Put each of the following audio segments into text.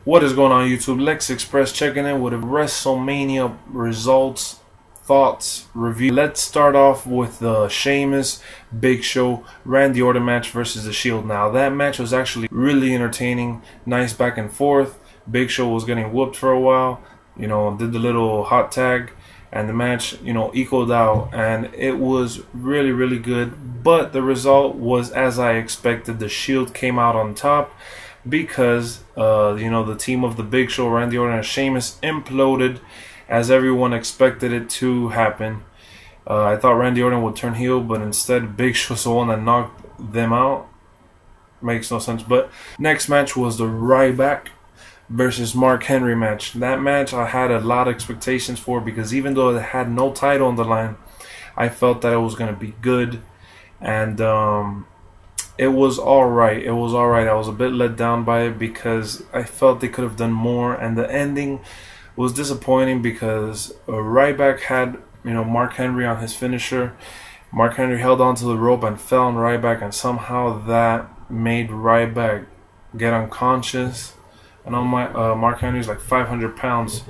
What is going on, YouTube? Lex Express checking in with a WrestleMania results, thoughts, review. Let's start off with the Sheamus, Big Show, Randy Orton match versus The Shield. Now, that match was actually really entertaining, nice back and forth. Big Show was getting whooped for a while, did the little hot tag, and the match, equaled out, and it was really, really good. But the result was as I expected. The Shield came out on top, because the team of the Big Show, Randy Orton and Sheamus, imploded as everyone expected it to happen. I thought Randy Orton would turn heel, but instead Big Show's the one that knocked them out. Makes no sense. But next match was the Ryback versus Mark Henry match. That match I had a lot of expectations for, because even though it had no title on the line, I felt that it was going to be good. And it was alright. I was a bit let down by it because I felt they could have done more, and the ending was disappointing because Ryback had Mark Henry on his finisher. Mark Henry held onto the rope and fell on Ryback, and somehow that made Ryback get unconscious. And on Mark Henry's like 500 pounds,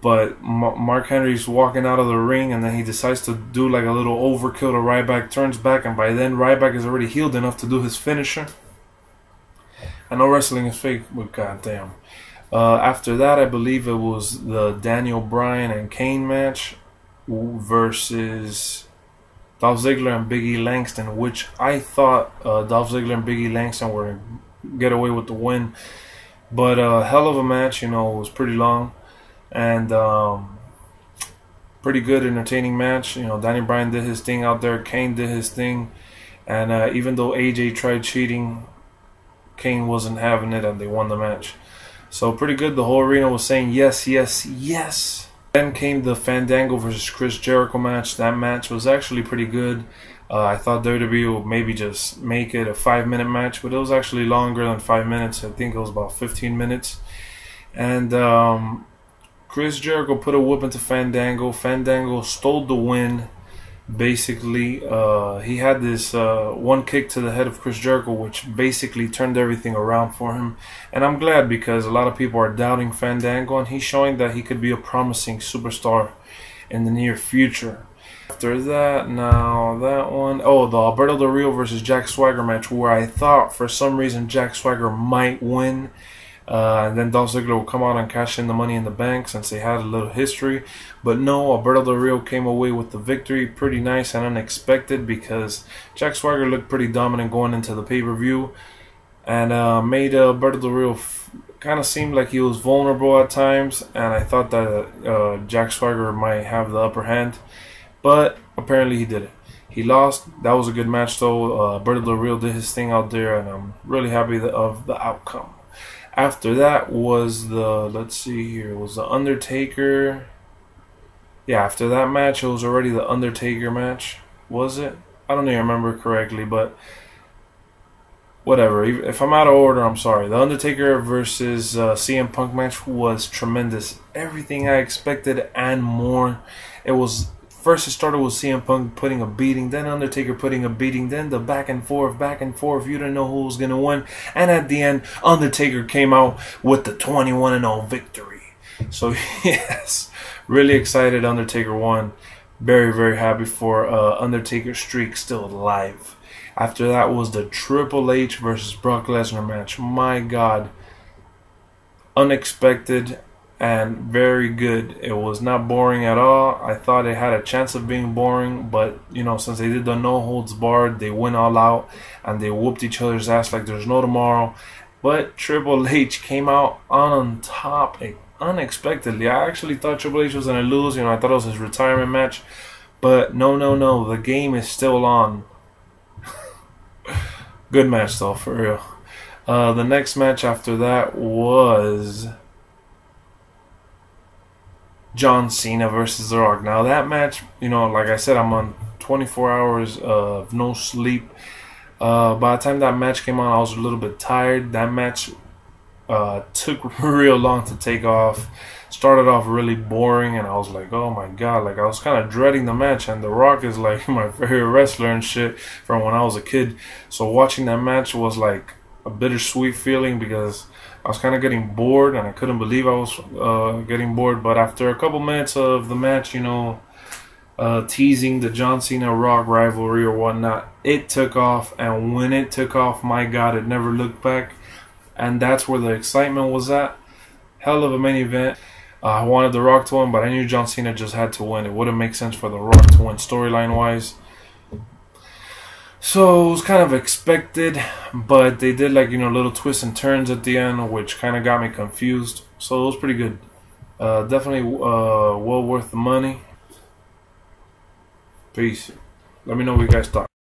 but Mark Henry's walking out of the ring, and then he decides to do like a little overkill to Ryback, turns back, and by then Ryback is already healed enough to do his finisher. I know wrestling is fake, but goddamn. After that, I believe it was the Daniel Bryan and Kane match versus Dolph Ziggler and Big E Langston, which I thought Dolph Ziggler and Big E Langston were get away with the win. But hell of a match, it was pretty long and pretty good, entertaining match. Daniel Bryan did his thing out there, Kane did his thing, and even though AJ tried cheating, Kane wasn't having it, and they won the match. So pretty good. The whole arena was saying yes, yes, yes. Then came the Fandango versus Chris Jericho match. That match was actually pretty good. I thought WWE would maybe just make it a 5-minute match, but it was actually longer than 5 minutes. I think it was about 15 minutes. And Chris Jericho put a whoop into Fandango. Fandango stole the win, basically. He had this one kick to the head of Chris Jericho, which basically turned everything around for him. And I'm glad, because a lot of people are doubting Fandango, and he's showing that he could be a promising superstar in the near future. After that, now that one, the Alberto Del Rio versus Jack Swagger match, where I thought for some reason Jack Swagger might win, and then Dolph Ziggler will come out and cash in the Money in the Bank, since they had a little history. But no, Alberto Del Rio came away with the victory. Pretty nice and unexpected, because Jack Swagger looked pretty dominant going into the pay-per-view, and made Alberto Del Rio kind of seem like he was vulnerable at times, and I thought that Jack Swagger might have the upper hand. But apparently he did it. He lost. That was a good match, though. Alberto Del Rio did his thing out there, and I'm really happy of the outcome. After that was it was the Undertaker. Yeah, after that match, it was already the Undertaker match. Was it? I don't even remember correctly, but whatever. If I'm out of order, I'm sorry. The Undertaker versus CM Punk match was tremendous. Everything I expected and more. First, it started with CM Punk putting a beating, then Undertaker putting a beating, then the back and forth. You didn't know who was going to win. And at the end, Undertaker came out with the 21-0 victory. So, yes, really excited Undertaker won. Very, very happy for Undertaker's streak still alive. After that was the Triple H versus Brock Lesnar match. My God. Unexpected and very good. It was not boring at all. I thought it had a chance of being boring, but since they did the no holds barred, they went all out and they whooped each other's ass like there's no tomorrow. But Triple H came out on top unexpectedly. I actually thought Triple H was gonna lose. I thought it was his retirement match, but no, the game is still on. Good match though, for real. The next match after that was John Cena versus The Rock. Now that match, like I said, I'm on 24 hours of no sleep. By the time that match came on, I was a little bit tired. That match took real long to take off. Started off really boring, and I was like, oh my God, like I was kind of dreading the match. And The Rock is like my favorite wrestler and shit from when I was a kid. So watching that match was like a bittersweet feeling, because I was kind of getting bored, and I couldn't believe I was getting bored. But after a couple minutes of the match, you know, teasing the John Cena Rock rivalry or whatnot, it took off. And when it took off, my God, it never looked back. And that's where the excitement was at. Hell of a main event. I wanted The Rock to win, but I knew John Cena just had to win. It wouldn't make sense for The Rock to win storyline-wise. So it was kind of expected, but they did, like, you know, little twists and turns at the end, which kind of got me confused. So it was pretty good. Definitely well worth the money. Peace. Let me know what you guys thought.